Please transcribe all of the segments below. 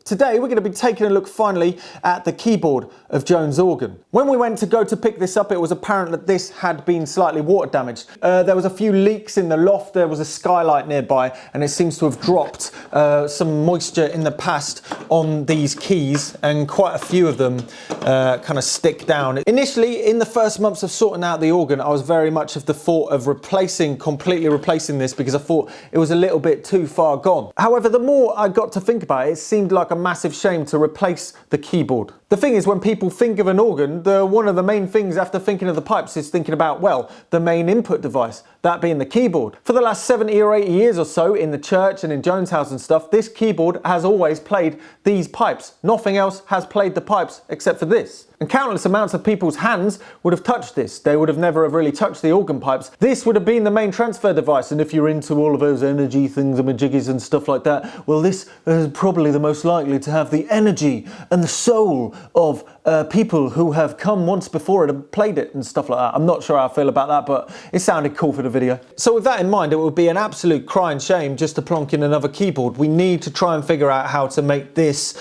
Today we're going to be taking a look finally at the keyboard of Jones' organ. When we went to go to pick this up, it was apparent that this had been slightly water damaged. There was a few leaks in the loft, there was a skylight nearby, and it seems to have dropped some moisture in the past on these keys, and quite a few of them kind of stick down. Initially, in the first months of sorting out the organ, I was very much of the thought of completely replacing this, because I thought it was a little bit too far gone. However, the more I got to think about it, it seemed like a massive shame to replace the keyboard. The thing is, when people think of an organ, one of the main things after thinking of the pipes is thinking about, well, the main input device, that being the keyboard. For the last 70 or 80 years or so in the church and in Jones' house and stuff, this keyboard has always played these pipes. Nothing else has played the pipes except for this. And countless amounts of people's hands would have touched this. They would have never have really touched the organ pipes. This would have been the main transfer device, and if you're into all of those energy things and majiggies and stuff like that, well, this is probably the most likely to have the energy and the soul of people who have come once before it and played it and stuff like that. I'm not sure how I feel about that, but it sounded cool for the video. So with that in mind, it would be an absolute crying shame just to plonk in another keyboard. We need to try and figure out how to make this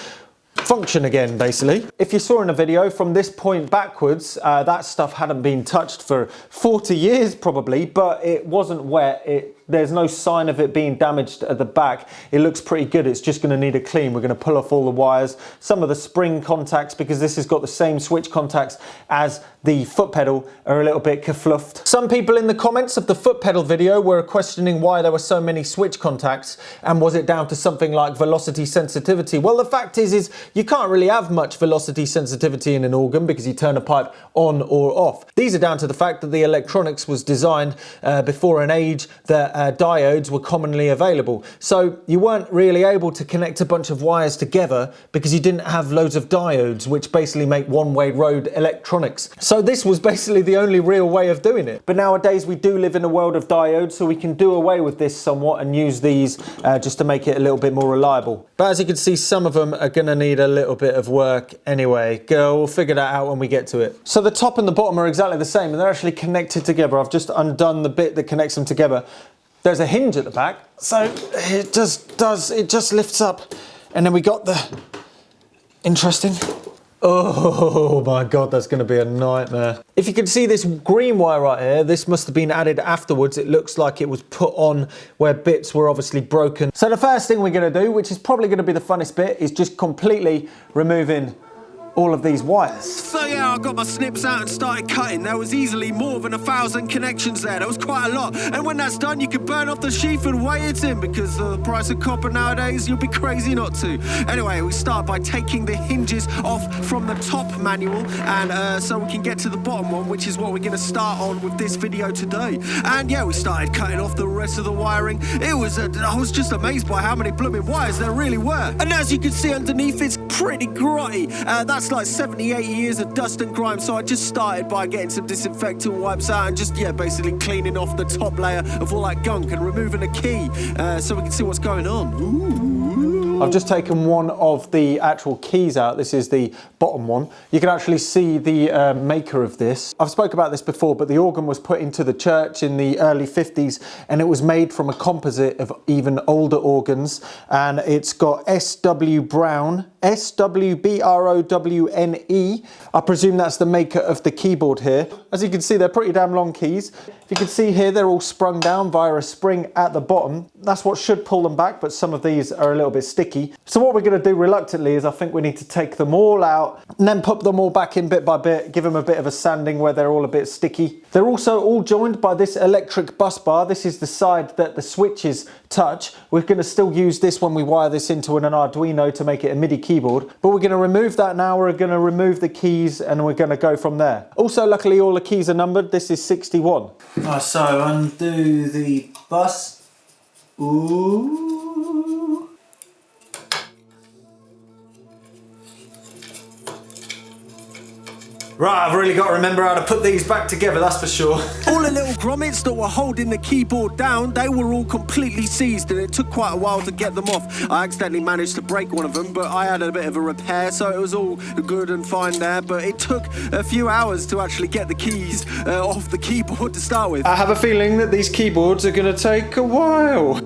function again, basically. If you saw in a video, from this point backwards, that stuff hadn't been touched for 40 years probably, but it wasn't wet. There's no sign of it being damaged at the back. It looks pretty good. It's just going to need a clean. We're going to pull off all the wires, some of the spring contacts, because this has got the same switch contacts as the foot pedal, are a little bit kafluffed. Some people in the comments of the foot pedal video were questioning why there were so many switch contacts, and was it down to something like velocity sensitivity? Well, the fact is you can't really have much velocity sensitivity in an organ because you turn a pipe on or off. These are down to the fact that the electronics was designed before an age that diodes were commonly available. So you weren't really able to connect a bunch of wires together because you didn't have loads of diodes, which basically make one-way road electronics. So this was basically the only real way of doing it. But nowadays we do live in a world of diodes, so we can do away with this somewhat and use these just to make it a little bit more reliable. But as you can see, some of them are going to need a little bit of work anyway. We'll figure that out when we get to it. So the top and the bottom are exactly the same, and they're actually connected together. I've just undone the bit that connects them together. There's a hinge at the back, so it just lifts up, and then we got the interesting. Oh my god, that's going to be a nightmare. If you can see this green wire right here, this must have been added afterwards. It looks like it was put on where bits were obviously broken. So the first thing we're going to do, which is probably going to be the funnest bit, is just completely removing all of these wires. So yeah, I got my snips out and started cutting. There was easily more than 1,000 connections there. There was quite a lot. And when that's done, you can burn off the sheath and weigh it in, because of the price of copper nowadays, you'll be crazy not to. Anyway, we start by taking the hinges off from the top manual, and so we can get to the bottom one, which is what we're gonna start on with this video today. And yeah, we started cutting off the rest of the wiring. I was just amazed by how many blooming wires there really were. And as you can see underneath, it's pretty grotty. That's like 70, 80 years of dust and grime, so I just started by getting some disinfectant wipes out and just, yeah, basically cleaning off the top layer of all that gunk and removing a key so we can see what's going on. Ooh. I've just taken one of the actual keys out. This is the bottom one. You can actually see the maker of this. I've spoke about this before, but the organ was put into the church in the early 50s, and it was made from a composite of even older organs, and it's got S.W. Brown, S-W-B-R-O-W-N-E. I presume that's the maker of the keyboard here. As you can see, they're pretty damn long keys. If you can see here, they're all sprung down via a spring at the bottom. That's what should pull them back, but some of these are a little bit sticky. So what we're going to do reluctantly is I think we need to take them all out and then put them all back in bit by bit, give them a bit of a sanding where they're all a bit sticky. They're also all joined by this electric bus bar. This is the side that the switches touch. We're going to still use this when we wire this into an Arduino to make it a MIDI keyboard, but we're going to remove that now. We're going to remove the keys and we're going to go from there. Also, luckily all the keys are numbered. This is 61. So undo the bus. Ooh. Right, I've really got to remember how to put these back together, that's for sure. All the little grommets that were holding the keyboard down, they were all completely seized, and it took quite a while to get them off. I accidentally managed to break one of them, but I had a bit of a repair, so it was all good and fine there. But it took a few hours to actually get the keys off the keyboard to start with. I have a feeling that these keyboards are going to take a while.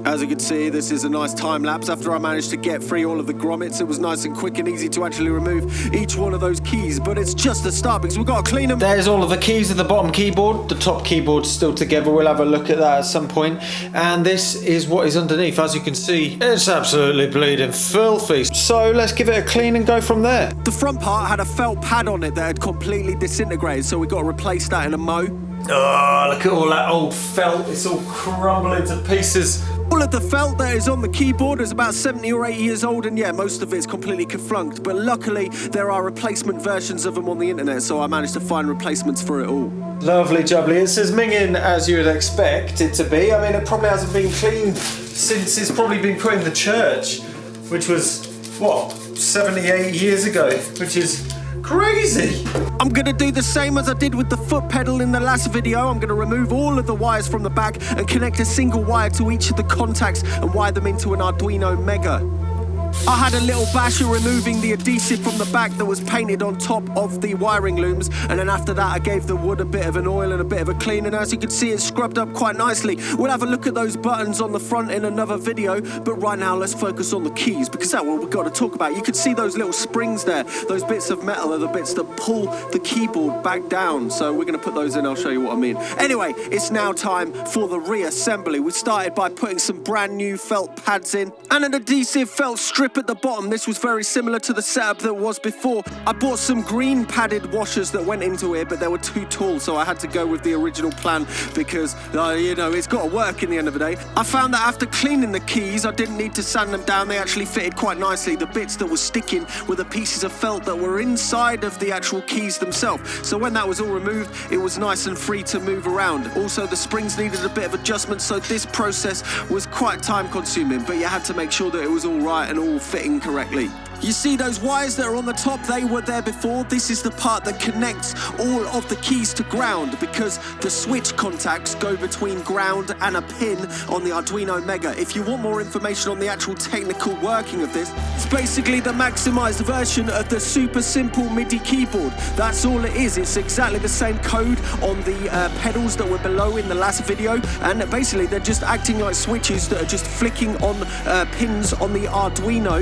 As you can see, this is a nice time lapse. After I managed to get free all of the grommets, it was nice and quick and easy to actually remove each one of those keys. But it's just a start because we've got to clean them. There's all of the keys at the bottom keyboard. The top keyboard's still together. We'll have a look at that at some point. And this is what is underneath. As you can see, it's absolutely bleeding filthy. So let's give it a clean and go from there. The front part had a felt pad on it that had completely disintegrated, so we got to replace that in a mo. Oh, look at all that old felt. It's all crumbling to pieces. All of the felt that is on the keyboard is about 70 or 80 years old, and yeah, most of it's completely kerflunked. But luckily, there are replacement versions of them on the internet, so I managed to find replacements for it all. Lovely jubbly. It's as minging as you would expect it to be. I mean, it probably hasn't been cleaned since it's probably been put in the church, which was, what, 78 years ago, which is crazy. I'm gonna do the same as I did with the foot pedal in the last video. I'm gonna remove all of the wires from the back and connect a single wire to each of the contacts and wire them into an Arduino Mega. I had a little bash at removing the adhesive from the back that was painted on top of the wiring looms, and then after that I gave the wood a bit of an oil and a bit of a clean, and as you can see, it's scrubbed up quite nicely. We'll have a look at those buttons on the front in another video, but right now let's focus on the keys, because that's what we've got to talk about. You can see those little springs there. Those bits of metal are the bits that pull the keyboard back down, so we're going to put those in. I'll show you what I mean. Anyway, it's now time for the reassembly. We started by putting some brand new felt pads in and an adhesive felt strip at the bottom. This was very similar to the setup that was before. I bought some green padded washers that went into it, but they were too tall, so I had to go with the original plan because, you know, it's got to work in the end of the day. I found that after cleaning the keys, I didn't need to sand them down. They actually fitted quite nicely. The bits that were sticking were the pieces of felt that were inside of the actual keys themselves. So when that was all removed, it was nice and free to move around. Also, the springs needed a bit of adjustment, so this process was quite time consuming, but you had to make sure that it was all right and all fitting correctly. You see those wires that are on the top? They were there before. This is the part that connects all of the keys to ground, because the switch contacts go between ground and a pin on the Arduino Mega. If you want more information on the actual technical working of this, it's basically the maximized version of the super simple MIDI keyboard. That's all it is. It's exactly the same code on the pedals that were below in the last video, and basically they're just acting like switches that are just flicking on pins on the Arduino,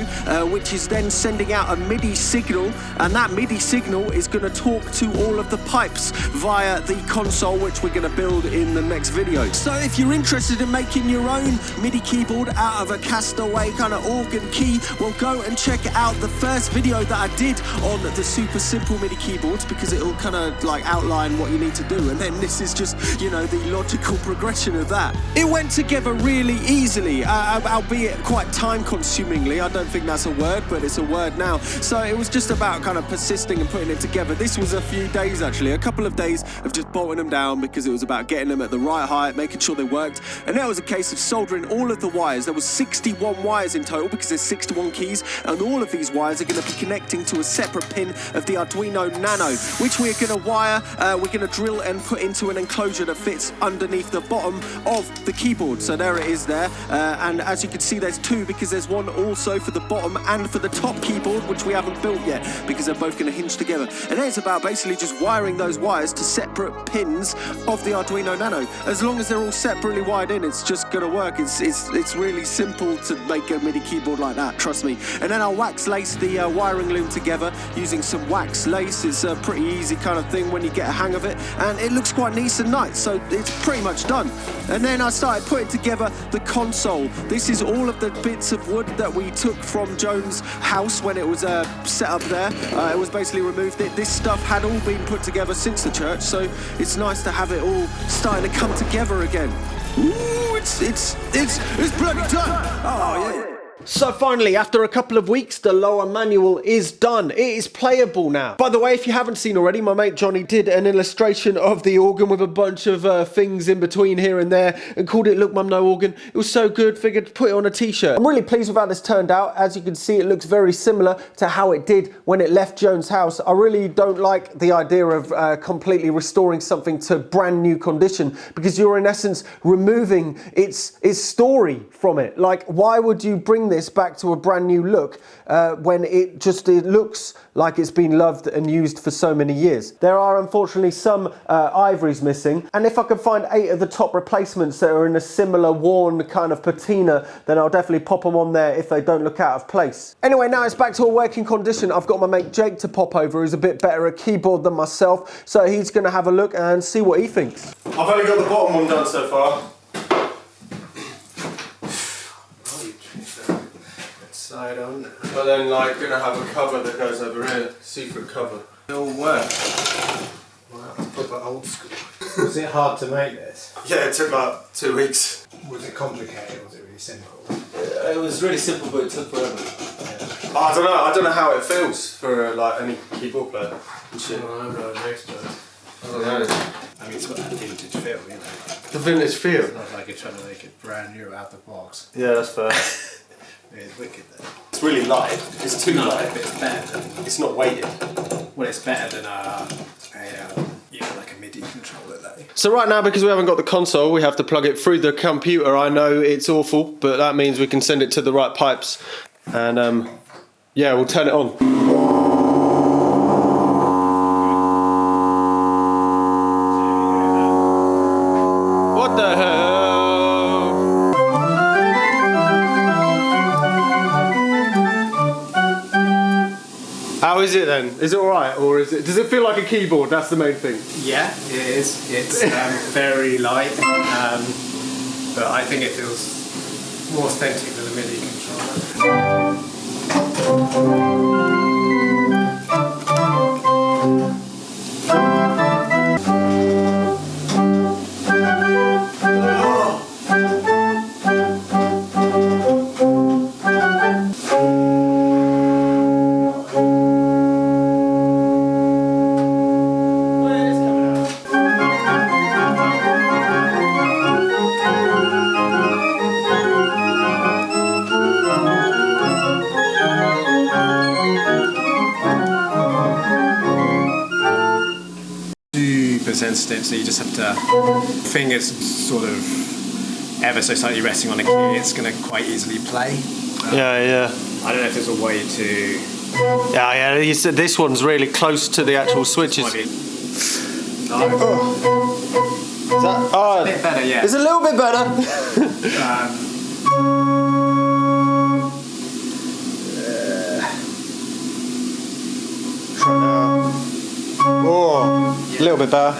which is then sending out a MIDI signal, and that MIDI signal is going to talk to all of the pipes via the console, which we're going to build in the next video. So if you're interested in making your own MIDI keyboard out of a castaway kind of organ key, well, go and check out the first video that I did on the super simple MIDI keyboards, because it'll kind of like outline what you need to do, and then this is just, you know, the logical progression of that. It went together really easily, albeit quite time consumingly. I don't think that's a word, but it's a word now. So it was just about kind of persisting and putting it together. This was a few days, actually, a couple of days of just bolting them down, because it was about getting them at the right height, making sure they worked, and that was a case of soldering all of the wires. There was 61 wires in total, because there's 61 keys, and all of these wires are going to be connecting to a separate pin of the Arduino Nano, which we're going to wire, we're going to drill and put into an enclosure that fits underneath the bottom of the keyboard. So there it is there, and as you can see, there's two, because there's one also for the bottom and for the top keyboard, which we haven't built yet, because they're both going to hinge together. And then it's about basically just wiring those wires to separate pins of the Arduino Nano. As long as they're all separately wired in, it's just going to work. It's really simple to make a MIDI keyboard like that, trust me. And then I'll wax lace the wiring loom together using some wax lace. It's a pretty easy kind of thing when you get a hang of it, and it looks quite nice and nice, so it's pretty much done. And then I started putting together the console. This is all of the bits of wood that we took from Joan's house when it was set up there. It was basically removed. This stuff had all been put together since the church, so it's nice to have it all starting to come together again. Ooh, it's bloody done. Oh yeah. So finally, after a couple of weeks, the lower manual is done. It is playable now. By the way, if you haven't seen already, my mate Johnny did an illustration of the organ with a bunch of things in between here and there and called it Look Mum No Organ. It was so good, figured to put it on a t-shirt. I'm really pleased with how this turned out. As you can see, it looks very similar to how it did when it left Joan's house. I really don't like the idea of completely restoring something to brand new condition, because you're in essence removing its story from it. Like, why would you bring this this back to a brand new look when it looks like it's been loved and used for so many years. There are unfortunately some ivories missing, and if I can find 8 of the top replacements that are in a similar worn kind of patina, then I'll definitely pop them on there if they don't look out of place. Anyway, now it's back to a working condition. I've got my mate Jake to pop over, who's a bit better at keyboard than myself, so he's going to have a look and see what he thinks. I've only got the bottom one done so far. Side on, but then like gonna have a cover that goes over here, secret cover. It'll work. Wow, that's proper old school. Was it hard to make this? Yeah, it took about 2 weeks. Was it complicated or was it really simple? It was really simple, but it took forever. Yeah. I don't know how it feels for like any keyboard player and shit. Well, I'm not an expert. I don't know. I mean, it's got that vintage feel, you know. The vintage feel. It's not like you're trying to make it brand new out the box. Yeah, that's fair. It's wicked though. It's really light. It's too light. But it's better than. It's not weighted. Well, it's better than like a MIDI controller though. So right now, because we haven't got the console, we have to plug it through the computer. I know it's awful, but that means we can send it to the right pipes. And yeah, we'll turn it on. What the hell? How is it then? Is it alright, or does it feel like a keyboard? That's the main thing. Yeah, it is. It's very light, but I think it feels more authentic than a MIDI controller. Sensitive, so you just have to fingers sort of ever so slightly resting on a key. It's going to quite easily play. Yeah. I don't know if there's a way to. Yeah. You said this one's really close to the actual switches. Is that, a bit better, yeah. It's a little bit better. A little bit better.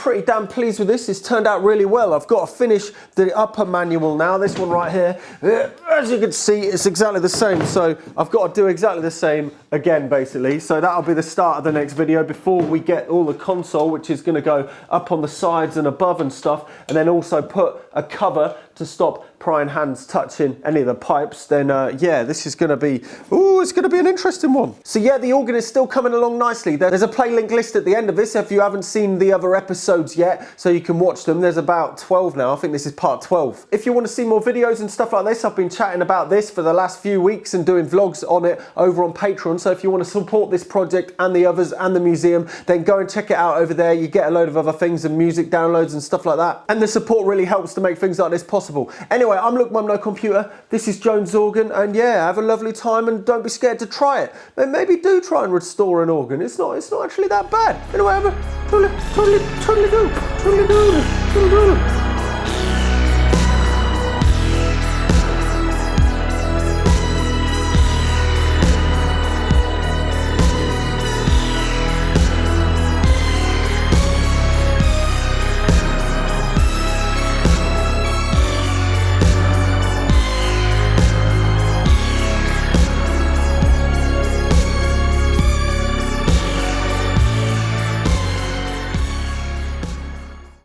pretty damn pleased with this. It's turned out really well. I've got to finish the upper manual now, this one right here. As you can see, it's exactly the same. So I've got to do exactly the same again, basically. So that'll be the start of the next video before we get all the console, which is going to go up on the sides and above and stuff, and then also put a cover to stop prying hands touching any of the pipes. Then yeah, this is going to be, ooh, it's going to be an interesting one. So yeah, the organ is still coming along nicely. There's a play link list at the end of this if you haven't seen the other episodes yet, so you can watch them. There's about 12 now. I think this is part 12. If you want to see more videos and stuff like this, I've been chatting about this for the last few weeks and doing vlogs on it over on Patreon. So if you want to support this project and the others and the museum, then go and check it out over there. You get a load of other things and music downloads and stuff like that. And the support really helps to make things like this possible. Anyway, I'm Look Mum No Computer. This is Jones Organ, and yeah, have a lovely time and don't be scared to try it. Maybe do try and restore an organ. It's not actually that bad. Anyway, have a totally do.